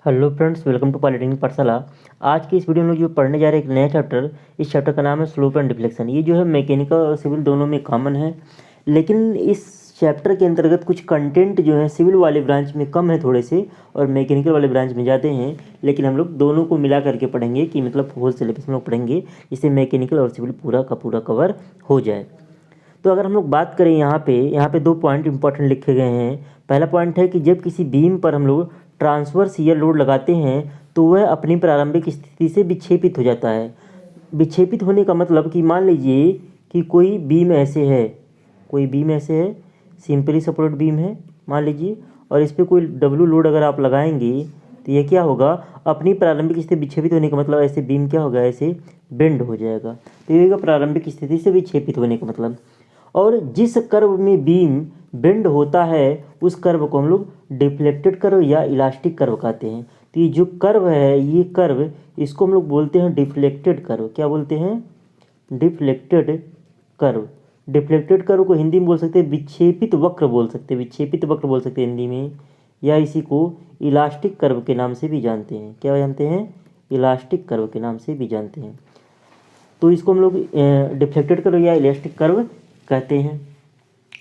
Hello friends, welcome to polytechnic Pathshala. आज की इस वीडियो में जो पढ़ने जा रहे हैं एक नया चैप्टर। इस चैप्टर का नाम है स्लोप एंड डिफ्लेक्शन। ये जो है मैकेनिकल और सिविल दोनों में कॉमन है, लेकिन इस चैप्टर के अंतर्गत कुछ कंटेंट जो है सिविल वाले ब्रांच में कम है थोड़े से, और मैकेनिकल वाले ब्रांच में ज़्यादा हैं। लेकिन हम लोग दोनों को मिला करके पढ़ेंगे कि मतलब होल सिलेबस में लोग पढ़ेंगे, जिससे मैकेनिकल और सिविल पूरा का पूरा कवर हो जाए। तो अगर हम लोग बात करें यहाँ पे दो पॉइंट इंपॉर्टेंट लिखे गए हैं। पहला पॉइंट है कि जब किसी बीम पर हम लोग ट्रांसवर्स शियर लोड लगाते हैं तो वह अपनी प्रारंभिक स्थिति से विक्षेपित हो जाता है। विक्षेपित होने का मतलब कि मान लीजिए कि कोई बीम ऐसे है, सिंपली सपोर्टेड बीम है मान लीजिए, और इस पर कोई डब्ल्यू लोड अगर आप लगाएंगे तो ये क्या होगा, अपनी प्रारंभिक स्थिति विक्षेपित होने का मतलब ऐसे बीम क्या होगा, ऐसे बेंड हो जाएगा। तो ये होगा प्रारंभिक स्थिति से विक्षेपित होने का मतलब। और जिस कर्व में बीम बेंड होता है उस कर्व को हम लोग डिफ्लेक्टेड कर्व या इलास्टिक कर्व कहते हैं। तो ये जो कर्व है, ये कर्व, इसको हम लोग बोलते हैं डिफ्लेक्टेड कर्व। क्या बोलते हैं? Deflected curve. डिफ्लेक्टेड कर्व को हिंदी में बोल सकते हैं विक्षेपित वक्र बोल सकते हैं, विक्षेपित वक्र बोल सकते हैं हिंदी में, या इसी को इलास्टिक कर्व के नाम से भी जानते हैं। क्या जानते हैं? इलास्टिक कर्व के नाम से भी जानते हैं। तो इसको हम लोग डिफ्लेक्टेड कर्व या इलास्टिक कर्व कहते हैं।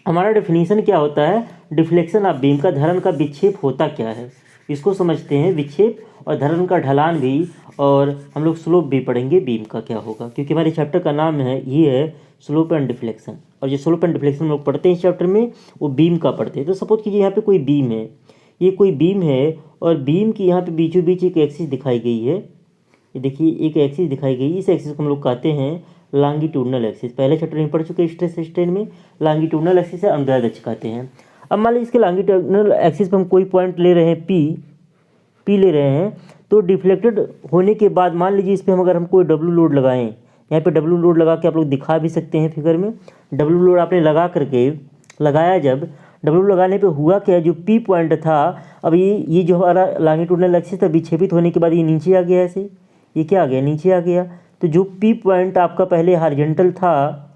हमारा डेफिनेशन क्या होता है? डिफ्लेक्शन ऑफ बीम का धरण का विक्षेप होता क्या है, इसको समझते हैं। विक्षेप और धरण का ढलान भी, और हम लोग स्लोप भी पढ़ेंगे बीम का क्या होगा, क्योंकि हमारे चैप्टर का नाम है ये है स्लोप एंड डिफ्लेक्शन। और जो स्लोप एंड डिफ्लेक्शन हम लोग पढ़ते हैं इस चैप्टर में, वो बीम का पढ़ते हैं। तो सपोज कीजिए यहाँ पे कोई बीम है, ये कोई बीम है, और बीम की यहाँ पे बीचों बीच एक एक्सिस दिखाई गई है। ये देखिए एक एक्सिस दिखाई गई, इस एक्सिस को हम लोग कहते हैं लॉन्गिट्यूडनल एक्सिस। पहले चैप्टर में पढ़ चुके हैं स्ट्रेस स्ट्रेन में। लॉन्गिट्यूडनल एक्सिस है, अनुदैर्ध्य अक्ष कहते हैं। अब मान लीजिए इसके लॉन्गिट्यूडनल एक्सिस पर हम कोई पॉइंट ले रहे हैं, पी ले रहे हैं, तो डिफ्लेक्टेड होने के बाद मान लीजिए इस पर हम अगर हम कोई डब्ल्यू लोड लगाएं, यहाँ पे डब्ल्यू लोड लगा के आप लोग दिखा भी सकते हैं फिगर में। डब्ल्यू लोड आपने लगाया, जब डब्ल्यू लगाने पे हुआ क्या, जो पी पॉइंट था, अब ये जो हमारा लॉन्गिट्यूडनल एक्सिस था, विक्षेपित होने के बाद ये नीचे आ गया, ऐसे ये क्या आ गया, नीचे आ गया। तो जो पी पॉइंट आपका पहले हॉरिजॉन्टल था,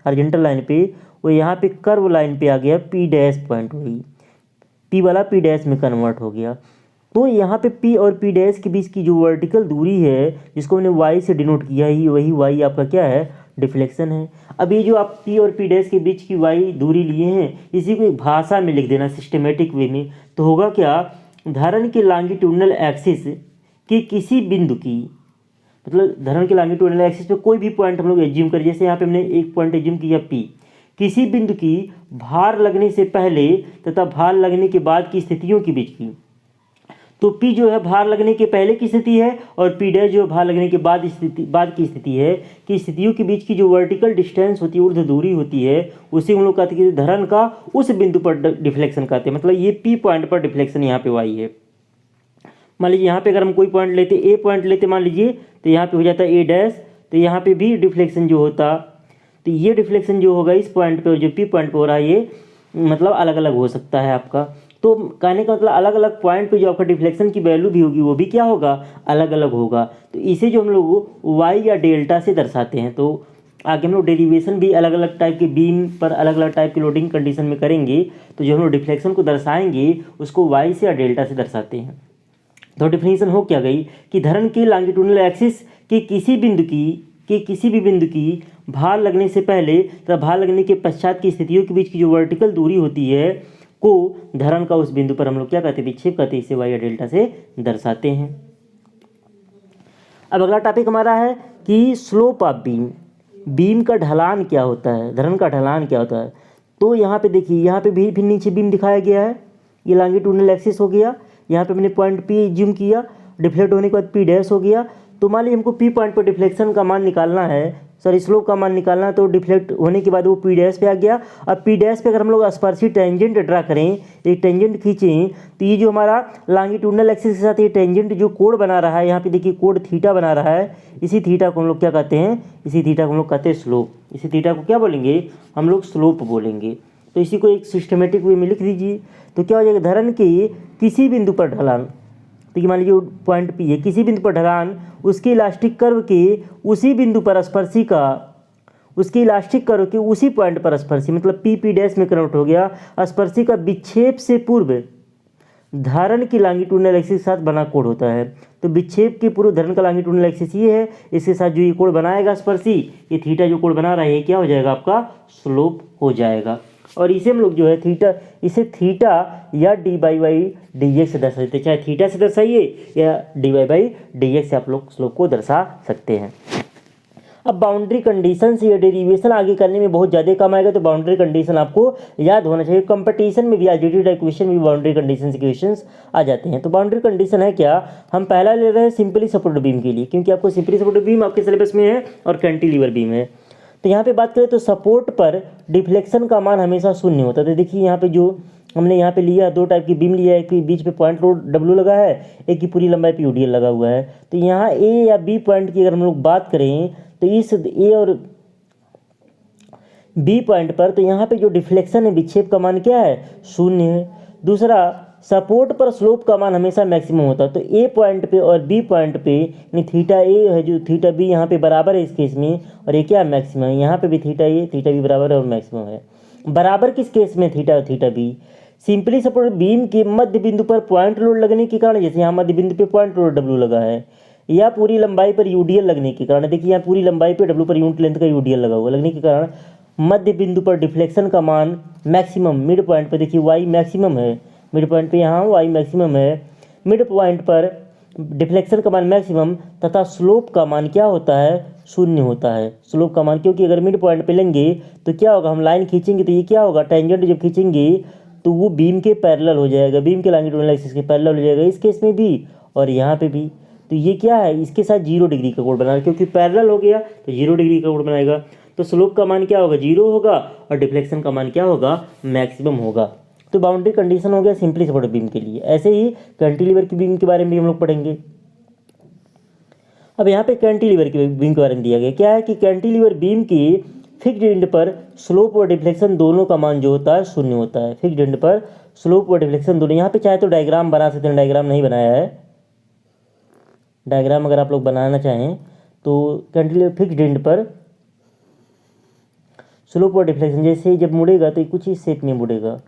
हॉरिजॉन्टल लाइन पे, वो यहाँ पे कर्व लाइन पे आ गया, पी डैश पॉइंट हुई, पी वाला पी डैश में कन्वर्ट हो गया। तो यहाँ पे पी और पी डैश के बीच की जो वर्टिकल दूरी है, जिसको हमने वाई से डिनोट किया है, वही वाई आपका क्या है, डिफ्लेक्शन है। अब ये जो आप पी और पी डैश के बीच की वाई दूरी लिए हैं, इसी को एक भाषा में लिख देना सिस्टमेटिक वे में, तो होगा क्या, धरण के लॉन्गिट्यूडनल एक्सिस की किसी बिंदु की, मतलब धरण के लॉन्गिट्यूडनल एक्सिस पे कोई भी पॉइंट हम लोग एज्यूम करें, जैसे यहाँ पे हमने एक पॉइंट एज्यूम किया पी, किसी बिंदु की भार लगने से पहले तथा भार लगने के बाद की स्थितियों के बीच की। तो पी जो है भार लगने के पहले की स्थिति है, और पी डैश जो भार लगने के बाद की स्थिति है, कि स्थितियों के बीच की जो वर्टिकल डिस्टेंस होती है, ऊर्ध्व दूरी होती है, उसे हम लोग कहते हैं कि धरण का उस बिंदु पर डिफ्लेक्शन कहते हैं। मतलब ये पी पॉइंट पर डिफ्लेक्शन यहाँ पे वाई है। मान लीजिए यहाँ पे अगर हम कोई पॉइंट लेते, ए पॉइंट लेते मान लीजिए, तो यहाँ पे हो जाता है ए डैश, तो यहाँ पे भी डिफ्लेक्शन जो होता, तो ये डिफ्लेक्शन जो होगा इस पॉइंट पे और जो पी पॉइंट पे हो रहा है, ये मतलब अलग अलग हो सकता है आपका। तो कहने का मतलब अलग अलग पॉइंट पे जो आपका डिफ्लेक्शन की वैल्यू भी होगी, वो भी क्या होगा, अलग अलग होगा। तो इसे जो हम लोग वाई या डेल्टा से दर्शाते हैं। तो आगे हम लोग डेरिवेशन भी अलग अलग टाइप के बीम पर अलग अलग टाइप की लोडिंग कंडीशन में करेंगे, तो जो हम लोग डिफ्लेक्शन को दर्शाएंगे उसको वाई से या डेल्टा से दर्शाते हैं। तो डिफिनीशन हो क्या गई कि धरण के लॉन्गिट्यूडनल एक्सिस के किसी भी बिंदु की भार लगने से पहले तथा भार लगने के पश्चात की स्थितियों के बीच की जो वर्टिकल दूरी होती है, को धरण का उस बिंदु पर हम लोग क्या कहते हैं, विक्षेप कहते हैं। इसे वाई या डेल्टा से दर्शाते हैं। अब अगला टॉपिक हमारा है कि स्लोप ऑफ बीम, बीम का ढलान क्या होता है, धरण का ढलान क्या होता है। तो यहाँ पे देखिए, यहाँ पे भी फिर नीचे बीम दिखाया गया है, ये लॉन्गिट्यूडनल एक्सिस हो गया, यहाँ पे मैंने पॉइंट पी एज्यूम किया, डिफ्लेक्ट होने के बाद पी डैश हो गया। तो मान लीजिए हमको पी पॉइंट पर डिफ्लेक्शन का मान निकालना है, स्लोप का मान निकालना है, तो डिफ्लेक्ट होने के बाद वो पी डैश पे आ गया। अब पी डैश पे अगर हम लोग स्पर्शी टेंजेंट ड्रा करें, एक टेंजेंट खींचें, तो ये जो हमारा लॉन्गिट्यूडनल एक्सिस के साथ ये टेंजेंट जो कोण बना रहा है, यहाँ पे देखिए कोण थीटा बना रहा है, इसी थीटा को हम लोग क्या कहते हैं, इसी थीटा को हम लोग कहते हैं स्लोप। इसी थीटा को क्या बोलेंगे, हम लोग स्लोप बोलेंगे। तो इसी को एक सिस्टमेटिक वे में लिख दीजिए। तो क्या हो जाएगा, धरण के किसी बिंदु पर ढलान, तो ये मान लीजिए पॉइंट पी है, किसी बिंदु पर ढलान उसके इलास्टिक कर्व के उसी बिंदु पर स्पर्शी का, उसके इलास्टिक कर्व के उसी पॉइंट पर स्पर्शी, मतलब पी पी डैश में कन्वर्ट हो गया, स्पर्शी का विक्षेप से पूर्व धारण की लॉन्गिट्यूडिनल एक्सिस के साथ बना कोण होता है। तो विक्षेप की पूर्व धारण का लॉन्गिट्यूडिनल एक्सिस ये है, इसके साथ जो ये कोण बनाएगा स्पर्शी, ये थीटा जो कोण बना रहा है, ये क्या हो जाएगा आपका स्लोप हो जाएगा। और इसे हम लोग जो है थीटा, इसे थीटा या D by by D x से दर्शा देते हैं, चाहे थीटा से दर्शाइए या D by by D x से आप लोग स्लोप को दर्शा सकते हैं। अब बाउंड्री कंडीशन से ये डेरिवेशन आगे करने में बहुत ज़्यादा काम आएगा, तो बाउंड्री कंडीशन आपको याद होना चाहिए। कंपटीशन में भी अलजेब्रिक इक्वेशन में बाउंड्री कंडीशन इक्वेशंस आ जाते हैं। तो बाउंड्री कंडीशन है क्या, हम पहला ले रहे हैं सिंपली सपोर्टेड बीम के लिए, क्योंकि आपको सिंपली सपोर्टेड बीम आपके सिलेबस में है और कैंटिलीवर बीम है। तो यहाँ पे बात करें तो सपोर्ट पर डिफ्लेक्शन का मान हमेशा शून्य होता है। तो देखिए यहाँ पे जो हमने यहाँ पे लिया, दो टाइप की बीम लिया है, एक की बीच पे पॉइंट लोड डब्ल्यू लगा है, एक की पूरी लंबाई पे यूडीएल लगा हुआ है। तो यहाँ ए या बी पॉइंट की अगर हम लोग बात करें तो इस ए और बी पॉइंट पर, तो यहाँ पे जो डिफ्लेक्शन है विक्षेप का मान क्या है, शून्य है। दूसरा, सपोर्ट पर स्लोप का मान हमेशा मैक्सिमम होता है। तो ए पॉइंट पे और बी पॉइंट पे यानी थीटा ए है जो थीटा बी यहाँ पे बराबर है इस केस में, और ये क्या मैक्सिमम है, यहाँ पे भी थीटा ए थीटा बी बराबर है और मैक्सिमम है। बराबर किस केस में, थीटा और theta B. Simply supported beam के मध्य बिंदु पर पॉइंट लोड लगने के कारण, जैसे यहाँ मध्य बिंदु पे पॉइंट लोड डब्ल्यू लगा है, या पूरी लंबाई पर यूडीएल लगने के कारण, देखिए यहाँ पूरी लंबाई पे डब्ल्यू पर यूनिट लेंथ का यूडीएल लगा हुआ लगने के कारण मध्य बिंदु पर डिफ्लेक्शन का मान मैक्सिमम, मिड पॉइंट पर देखिए वाई मैक्सिमम है, मिड पॉइंट पे यहाँ वाई मैक्सिमम है, मिड पॉइंट पर डिफ्लेक्शन का मान मैक्सिमम तथा स्लोप का मान क्या होता है, शून्य होता है स्लोप का मान। क्योंकि अगर मिड पॉइंट पे लेंगे तो क्या होगा, हम लाइन खींचेंगे तो ये क्या होगा, टेंजेंट जब खींचेंगे तो वो बीम के पैरेलल हो जाएगा, बीम के लॉन्गिट्यूडिनल एक्सिस के पैरेलल हो जाएगा इस केस में भी और यहाँ पे भी। तो ये क्या है, इसके साथ 0 डिग्री का कोण बना, क्योंकि पैरेलल हो गया तो 0 डिग्री का कोण बनाएगा। तो स्लोप का मान क्या होगा, 0 होगा, और डिफ्लेक्शन का मान क्या होगा, मैक्सिमम होगा। तो बाउंड्री कंडीशन हो गया सिंपली सपोर्टेड बीम के लिए। ऐसे ही कैंटिलीवर की बीम के बारे में भी हम लोग पढ़ेंगे। अब यहाँ पे कैंटिलीवर की बीम के बारे में दिया गया क्या है कि कैंटिलीवर बीम की फिक्स्ड एंड पर स्लोप और डिफ्लेक्शन दोनों का मान जो होता है शून्य होता है। फिक्स्ड एंड पर स्लोप और डिफ्लेक्शन दोनों, यहाँ पे चाहे तो डायग्राम बना सकते हैं, डायग्राम नहीं बनाया है, डायग्राम अगर आप लोग बनाना चाहें तो कैंटिलीवर फिक्स्ड एंड पर स्लोप और डिफ्लेक्शन, जैसे जब मुड़ेगा तो कुछ इस शेप में मुड़ेगा,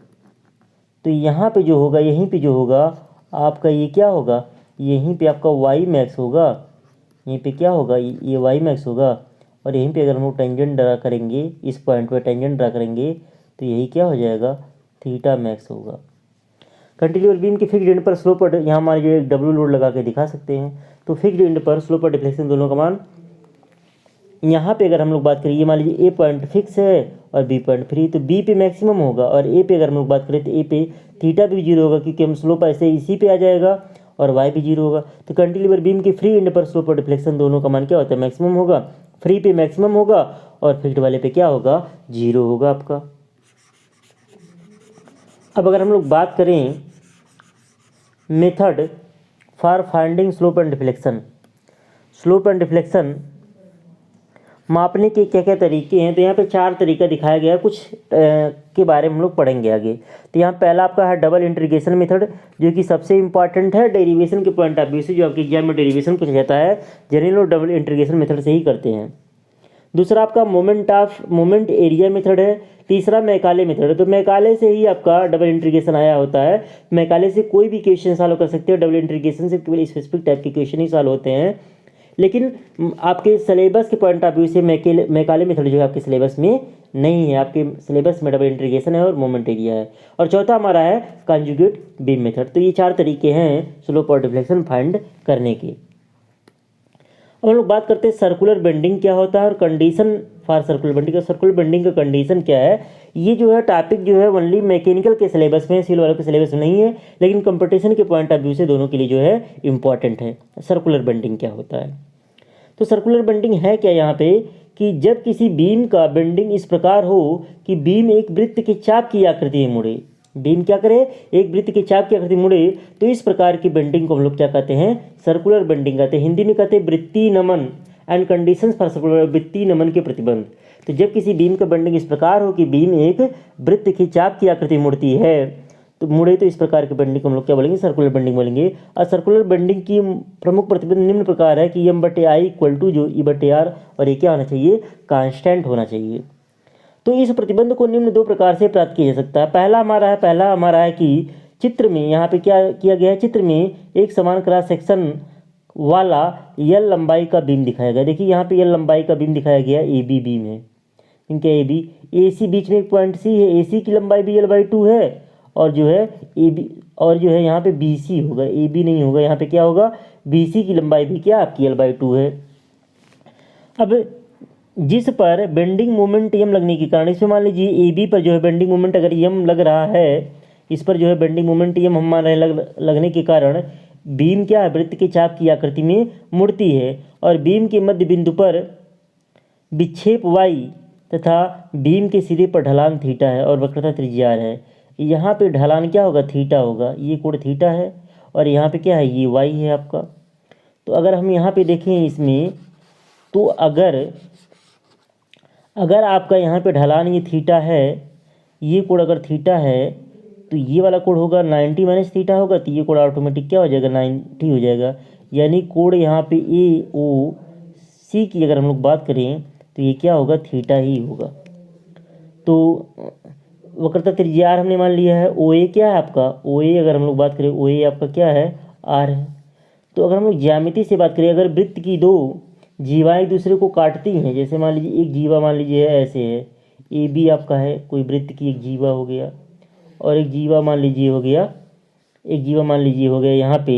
तो यहाँ पे जो होगा, यहीं पे जो होगा आपका ये क्या होगा, यहीं पे आपका वाई मैक्स होगा, यहीं पे क्या होगा, ये वाई मैक्स होगा, और यहीं पे अगर हम लोग टेंजेंट ड्रा करेंगे, इस पॉइंट पर टेंजेंट ड्रा करेंगे तो यही क्या हो जाएगा, थीटा मैक्स होगा। कैंटिलीवर बीम के फिक्स्ड एंड पर स्लोप और, यहाँ हमारे जो एक डब्ल्यू लोड लगा के दिखा सकते हैं, तो फिक्स्ड एंड पर स्लोप और डिफ्लेक्शन दोनों का मान, यहाँ पे अगर हम लोग बात करें, ये मान लीजिए ए पॉइंट फिक्स है और बी पॉइंट फ्री, तो बी पे मैक्सिमम होगा, और ए पे अगर हम लोग बात करें तो ए पे थीटा भी 0 होगा, क्योंकि हम स्लोप ऐसे इसी पे आ जाएगा, और वाई भी 0 होगा। तो कैंटिलीवर बीम के फ्री एंड पर स्लोप और डिफ्लेक्शन दोनों का मान क्या होता है, मैक्सिमम होगा। फ्री पे मैक्सिमम होगा और फिक्स्ड वाले पे क्या होगा, 0 होगा आपका। अब अगर हम लोग बात करें method for finding slope and deflection, slope and deflection मापने के क्या क्या तरीके हैं, तो यहाँ पे 4 तरीका दिखाया गया है, कुछ के बारे में हम लोग पढ़ेंगे आगे। तो यहाँ पहला आपका है डबल इंटीग्रेशन मेथड, जो कि सबसे इंपॉर्टेंट है डेरिवेशन के पॉइंट ऑफ व्यू से, जो आपके एग्जाम में डेरिवेशन कुछ रहता है जनरली लोग डबल इंटीग्रेशन मेथड से ही करते हैं। दूसरा आपका मोमेंट एरिया मेथड है। तीसरा मैकाले मेथड है, तो मैकाले से ही आपका डबल इंटीग्रेशन आया होता है, मैकाले से कोई भी क्वेश्चन सॉल्व कर सकते हो, डबल इंटीग्रेशन से केवल स्पेसिफिक टाइप के क्वेश्चन ही सॉल्व होते हैं। लेकिन आपके सिलेबस के पॉइंट ऑफ व्यू से मैकाले मेथड जो है आपके सिलेबस में नहीं है, आपके सिलेबस में डबल इंटीग्रेशन है और मोमेंट एरिया है। और चौथा हमारा है कॉन्जुगेट बीम मेथड। तो ये 4 तरीके हैं स्लोप और डिफ्लेक्शन फाइंड करने के। अब हम लोग बात करते हैं सर्कुलर बेंडिंग क्या होता है और condition for circular bending. Circular bending का कंडीशन क्या है, ये जो है टॉपिक जो है ओनली मैकेनिकल के सिलेबस में, सिविल वालों के सिलेबस में नहीं है, लेकिन कंपटीशन के पॉइंट ऑफ व्यू से दोनों के लिए जो है इंपॉर्टेंट है। सर्कुलर बेंडिंग क्या होता है, तो सर्कुलर बेंडिंग है क्या यहाँ पे कि जब किसी बीम का बेंडिंग इस प्रकार हो कि बीम एक वृत्त के चाप की आकृति में मुड़े, बीम क्या करे, एक वृत्त के चाप की आकृति मुड़े, तो इस प्रकार की बेंडिंग को हम लोग क्या कहते हैं, सर्कुलर बेंडिंग कहते हैं। हिंदी में कहते हैं वृत्तीय नमन एंड कंडीशंस फॉर सर्कुलर, वृत्तीय नमन के प्रतिबंध। तो जब किसी बीम का बेंडिंग इस प्रकार हो कि बीम एक वृत्त के चाप की आकृति मुड़ती है, तो मुड़े, तो इस प्रकार की बेंडिंग को हम लोग क्या बोलेंगे, सर्कुलर बेंडिंग बोलेंगे। और सर्कुलर बेंडिंग की प्रमुख प्रतिबंध निम्न प्रकार है कि M/I इक्वल टू जो E/R, और ये क्या होना चाहिए, कांस्टेंट होना चाहिए। तो इस प्रतिबंध को निम्न 2 प्रकार से प्राप्त किया जा सकता है। पहला हमारा है कि चित्र में यहाँ पे क्या किया गया है, चित्र में एक समान क्रॉस सेक्शन वाला यल लंबाई का बीम दिखाया गया। देखिए यहाँ पे यल लंबाई का बीम दिखाया गया, ए बी बीम है, इनके ए बी, ए सी बीच में एक पॉइंट सी है, ए सी की लंबाई भी L/2 है, और जो है ए बी, और जो है यहाँ पे बी सी होगा, ए बी नहीं होगा, यहाँ पे क्या होगा, बी सी की लंबाई भी क्या आपकी L/2 है। अब जिस पर बेंडिंग मोमेंट यम लगने के कारण, इसमें मान लीजिए ए बी पर जो है बेंडिंग मोमेंट अगर यम लग रहा है, इस पर जो है बेंडिंग मोमेंट यम हम मान रहे हैं लगने के कारण बीम क्या है, वृत्त के चाप की आकृति में मुड़ती है, और बीम के मध्य बिंदु पर विक्षेप y तथा बीम के सिरे पर ढलान थीटा है और वक्रता त्रिज्या r है। यहाँ पे ढलान क्या होगा, थीटा होगा, ये कोण थीटा है, और यहाँ पे क्या है, ये y है आपका। तो अगर हम यहाँ पे देखें इसमें, तो अगर आपका यहाँ पे ढलान ये थीटा है, ये कोण अगर थीटा है, तो ये वाला कोण होगा 90 माइनस थीटा होगा, तो ये कोण ऑटोमेटिक क्या हो जाएगा, 90 हो जाएगा। यानी कोण यहाँ पे ए ओ सी की अगर हम लोग बात करें तो ये क्या होगा, थीटा ही होगा। तो वक्रता त्रिज्या r हमने मान लिया है, ओ ए क्या है आपका, ओ ए अगर हम लोग बात करें, ओ ए आपका क्या है, r है। तो अगर हम लोग ज्यामिति से बात करें, अगर वृत्त की दो जीवाएं एक दूसरे को काटती हैं, जैसे मान लीजिए एक जीवा मान लीजिए है ऐसे है, ए बी आपका है, कोई वृत्त की एक जीवा हो गया, और एक जीवा मान लीजिए हो गया, एक जीवा मान लीजिए हो गया, यहाँ पे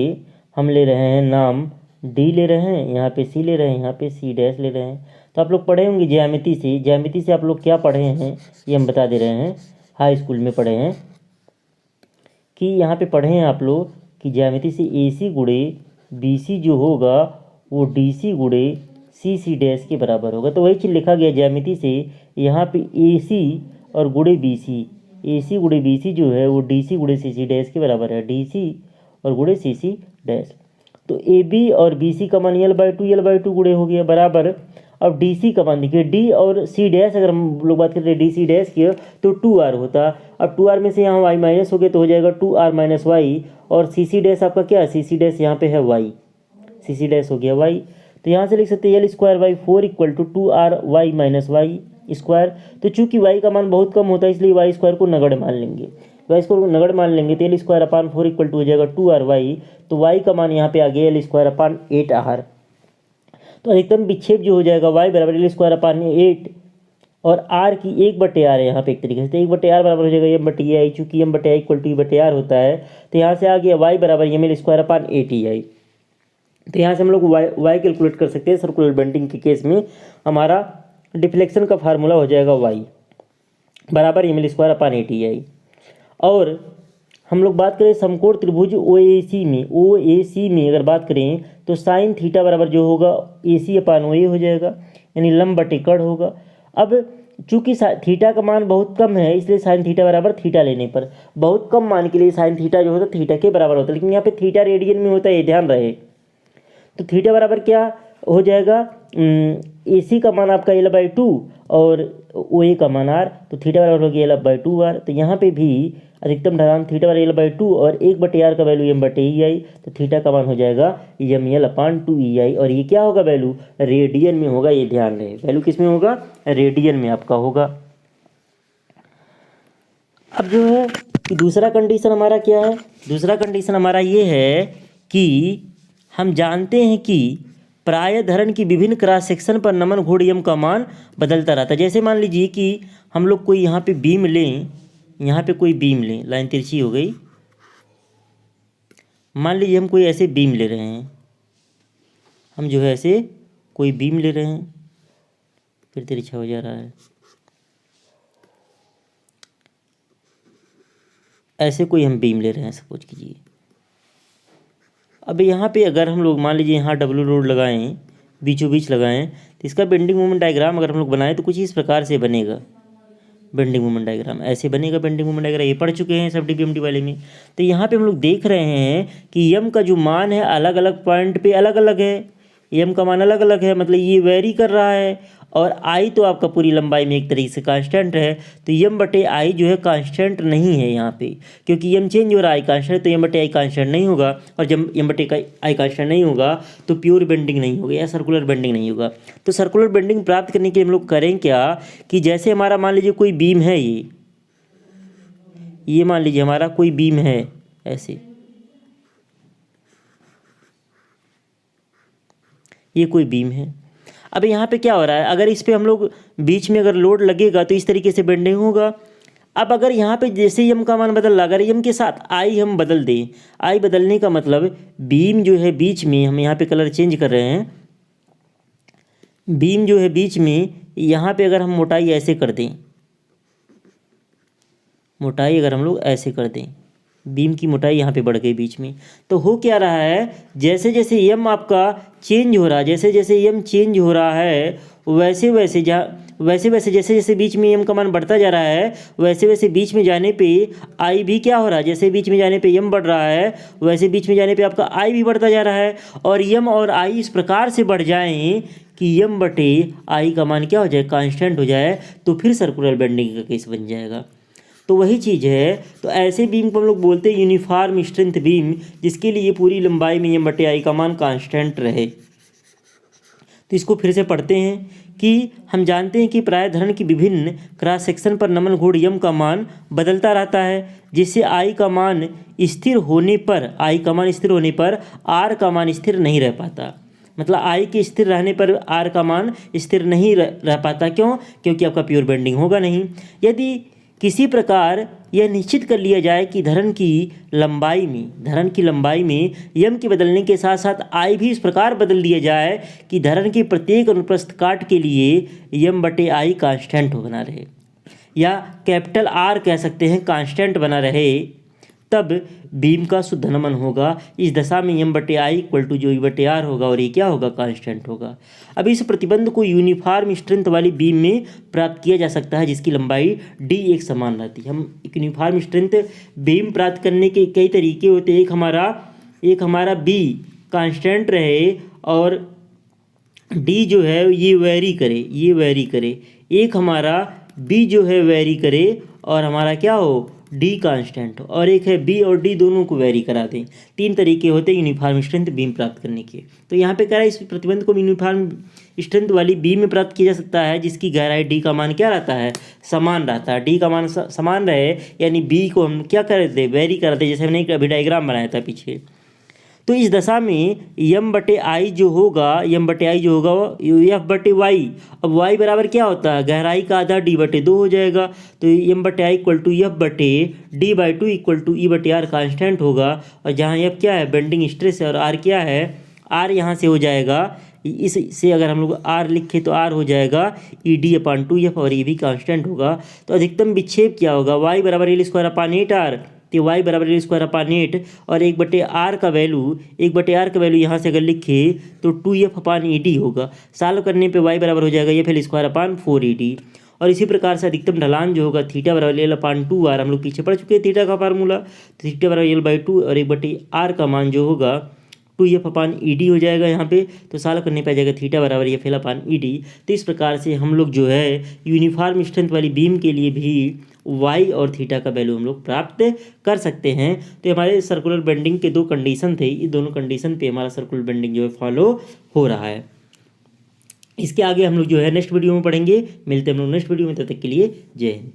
हम ले रहे हैं नाम डी ले रहे हैं, यहाँ पे सी ले रहे हैं, यहाँ पे सी डैश ले रहे हैं। तो आप लोग पढ़े होंगे ज्यामिति से आप लोग क्या पढ़े हैं ये हम बता दे रहे हैं, हाई स्कूल में पढ़े हैं कि यहाँ पे पढ़े हैं आप लोग कि ज्यामिति से ए सी गुणे बी सी जो होगा वो डी सी गुणे सी सी डैश के बराबर होगा। तो वही चीज़ लिखा गया ज्यामिति से, यहाँ पे ए सी और गुणे बी सी, ए सी गुणे बी सी जो है वो डी सी गुणे सी सी डैश के बराबर है, डी सी और गुणे सी सी डैश। तो ए बी और बी सी का मान L/2 गुणे हो गया बराबर। अब डी सी का मान देखिए, डी और सी डैश अगर हम लोग बात करते हैं डी सी डैश की तो 2r होता। अब 2r में से यहाँ y माइनस हो गया तो हो जाएगा 2r माइनस वाई, और सी सी डैश आपका क्या है, सी सी डैश यहाँ पे है y, सी सी डैश हो गया y। तो यहाँ से लिख सकते हैं L²/4 equal to 2r y minus Y square. तो चूंकि y का मान बहुत कम होता है इसलिए y² को नगण्य मान लेंगे, y² को नगण्य मान लेंगे तो L²/4 इक्वल टू हो जाएगा 2r/y। तो y का मान यहाँ पे आ गया L²/8r। तो अधिकतम विक्षेप जो हो जाएगा y बराबर L²/8 और r की 1/r है यहाँ पे एक तरीके से, तो 1/r बराबर हो जाएगा m/ai, चूंकि m/i इक्वल टू e/r होता है। तो यहाँ से आ गया y बराबर mL²/8ei। तो यहाँ से हम लोग y कैलकुलेट कर सकते हैं। सर्कुलर बेंडिंग के केस में हमारा डिफ्लेक्शन का फार्मूला हो जाएगा y बराबर mL²/8ei। और हम लोग बात करें समकोण त्रिभुज OAC में अगर बात करें तो साइन थीटा बराबर जो होगा AC/OA हो जाएगा, यानी लंब बटे कर्ण होगा। अब चूंकि थीटा का मान बहुत कम है इसलिए साइन थीटा बराबर थीटा लेने पर बहुत कम मान के लिए साइन थीटा जो होता है थीटा के बराबर होता है, लेकिन यहाँ पे थीटा रेडियन में होता है, ये ध्यान रहे। तो थीटा बराबर क्या हो जाएगा, AC का मान आपका L/2 और OA का मान r, तो थीटा बराबर हो गया L/2r। तो यहाँ पे भी अधिकतम ढलान थीटा बराबर L/2 और 1/r का वैल्यू m/ei, तो थीटा का मान हो जाएगा mL/2ei। और ये क्या होगा, वैल्यू रेडियन में होगा, ये ध्यान रहे, वैल्यू किस में होगा, रेडियन में आपका होगा। अब जो है कि दूसरा कंडीशन हमारा क्या है, दूसरा कंडीशन हमारा ये है कि हम जानते हैं कि प्राय धरण की विभिन्न क्रॉस सेक्शन पर नमन घूर्ण यम का मान बदलता रहता है। जैसे मान लीजिए कि हम लोग कोई यहाँ पे बीम लें, यहाँ पे कोई बीम लें, लाइन तिरछी हो गई, मान लीजिए हम कोई ऐसे बीम ले रहे हैं, हम जो है ऐसे कोई बीम ले रहे हैं, फिर तिरछा हो जा रहा है, ऐसे कोई हम बीम ले रहे हैं सपोज कीजिए। अब यहाँ पे अगर हम लोग मान लीजिए यहाँ डब्ल्यू लोड लगाएं, बीचों बीच लगाएं, तो इसका बेंडिंग मोमेंट डायग्राम अगर हम लोग बनाएं तो कुछ इस प्रकार से बनेगा। बेंडिंग मोमेंट डायग्राम ऐसे बनेगा, बेंडिंग मोमेंट डायग्राम ये पढ़ चुके हैं सब DBMD वाले में। तो यहाँ पे हम लोग देख रहे हैं कि यम का जो मान है अलग अलग पॉइंट पे अलग अलग है, यम का मान अलग अलग है, मतलब ये वेरी कर रहा है। और आई तो आपका पूरी लंबाई में एक तरीके से कांस्टेंट है, तो m/i जो है कांस्टेंट नहीं है यहाँ पे, क्योंकि m चेंज हो रहा है, आई कांस्टेंट, तो m/i कांस्टेंट नहीं होगा। और जब m/i कांस्टेंट नहीं होगा तो प्योर बेंडिंग नहीं होगा या सर्कुलर बेंडिंग नहीं होगा। तो सर्कुलर बेंडिंग प्राप्त करने के लिए हम लोग करें क्या कि जैसे हमारा मान लीजिए कोई बीम है, ये मान लीजिए हमारा कोई बीम है, ऐसे, ये कोई बीम है। अब यहाँ पे क्या हो रहा है, अगर इस पे हम लोग बीच में अगर लोड लगेगा तो इस तरीके से बेंडिंग होगा। अब अगर यहाँ पे जैसे यम का मान बदल रहा, अगर यम के साथ आई हम बदल दें, आई बदलने का मतलब बीम जो है बीच में, हम यहाँ पे कलर चेंज कर रहे हैं, बीम जो है बीच में यहाँ पे अगर हम मोटाई ऐसे कर दें, मोटाई अगर हम लोग ऐसे कर दें, बीम की मोटाई यहाँ पे बढ़ गई बीच में, तो हो क्या रहा है, जैसे जैसे यम आपका चेंज हो रहा है, जैसे जैसे यम चेंज हो रहा है वैसे वैसे जैसे जैसे बीच में यम का मान बढ़ता जा रहा है, वैसे वैसे बीच में जाने पे आई भी क्या हो रहा है, जैसे बीच में जाने पे यम बढ़ रहा है वैसे बीच में जाने पे आपका आई भी बढ़ता जा रहा है। और यम और आई इस प्रकार से बढ़ जाएं कि यम बटे आई का मान क्या हो जाए, कांस्टेंट हो जाए, तो फिर सर्कुलर बेंडिंग का केस बन जाएगा। तो वही चीज़ है, तो ऐसे बीम को हम लोग बोलते हैं यूनिफॉर्म स्ट्रेंथ बीम, जिसके लिए पूरी लंबाई में यम बटे आई का मान कांस्टेंट रहे। तो इसको फिर से पढ़ते हैं कि हम जानते हैं कि प्राय धरण की विभिन्न क्रॉस सेक्शन पर नमन घूर्ण यम का मान बदलता रहता है, जिससे आई का मान स्थिर होने पर, आई का मान स्थिर होने पर आर का मान स्थिर नहीं रह पाता। मतलब आई के स्थिर रहने पर आर का मान स्थिर नहीं रह पाता। क्यों? क्योंकि आपका प्योर बेंडिंग होगा नहीं। यदि किसी प्रकार यह निश्चित कर लिया जाए कि धरण की लंबाई में यम के बदलने के साथ साथ आई भी इस प्रकार बदल दिया जाए कि धरण के प्रत्येक अनुप्रस्थ काट के लिए यम बटे आई कांस्टेंट बना रहे, या कैपिटल आर कह सकते हैं कांस्टेंट बना रहे, तब बीम का शुद्ध नमन होगा। इस दशा में यम बटे आई इक्वल टू जो ई बटे आर होगा और ये क्या होगा, कांस्टेंट होगा। अब इस प्रतिबंध को यूनिफॉर्म स्ट्रेंथ वाली बीम में प्राप्त किया जा सकता है, जिसकी लंबाई डी एक समान रहती है। हम एक यूनिफॉर्म स्ट्रेंथ बीम प्राप्त करने के कई तरीके होते हैं। एक हमारा बी कांस्टेंट रहे और डी जो है ये वेरी करे, एक हमारा बी जो है वेरी करे और हमारा क्या हो, डी कांस्टेंट हो, और एक है बी और डी दोनों को वेरी करा दें। 3 तरीके होते हैं यूनिफॉर्म स्ट्रेंथ बीम प्राप्त करने के। तो यहाँ पे कह रहा है इस प्रतिबंध को यूनिफॉर्म स्ट्रेंथ वाली बीम में प्राप्त किया जा सकता है, जिसकी गहराई डी का मान क्या रहता है, समान रहता है। डी का मान समान रहे, यानी बी को हम क्या कर देते, वेरी कर देते, जैसे हमने एक अभी डायग्राम बनाया था पीछे। तो इस दशा में यम बटे आई जो होगा एफ बटे वाई। अब वाई बराबर क्या होता है, गहराई का आधा डी बटे 2 हो जाएगा। तो यम बटे आई इक्वल टू एफ बटे डी बाई 2 इक्वल टू ई बटे आर कांस्टेंट होगा। और जहाँ एफ क्या है, बेंडिंग स्ट्रेस है, और आर क्या है, आर यहाँ से हो जाएगा, इससे अगर हम लोग आर लिखे तो आर हो जाएगा ई डी अपान 2 एफ, और ये भी कांस्टेंट होगा। तो अधिकतम विक्षेप क्या होगा, वाई बराबर एल स्क्वायर अपान 8 आर, तो वाई बराबर एल स्क्वायर अपान 8, और 1/r का वैल्यू यहाँ से अगर लिखे तो 2f अपान ई डी होगा। सॉल्व करने पे वाई बराबर हो जाएगा एफ एल स्क्वायर अपान 4 और इसी प्रकार से अधिकतम ढलान जो होगा थीटा बराबर एल अपान 2r, हम लोग पीछे पढ़ चुके हैं थीटा का फार्मूला। तो थीटा बराबर एल बाई 2 और 1/r का मान जो होगा 2f अपान ई डी हो जाएगा यहाँ पे। तो सॉल्व करने पे आ जाएगा थीटा बराबर एफ एल अपान ई डी। तो इस प्रकार से हम लोग जो है यूनिफॉर्म स्ट्रेंथ वाली बीम के लिए भी वाई और थीटा का वैल्यू हम लोग प्राप्त कर सकते हैं। तो हमारे सर्कुलर बेंडिंग के 2 कंडीशन थे, ये दोनों कंडीशन पे हमारा सर्कुलर बेंडिंग जो है फॉलो हो रहा है। इसके आगे हम लोग जो है नेक्स्ट वीडियो में पढ़ेंगे। मिलते हैं हम लोग नेक्स्ट वीडियो में, तब तक के लिए जय हिंद।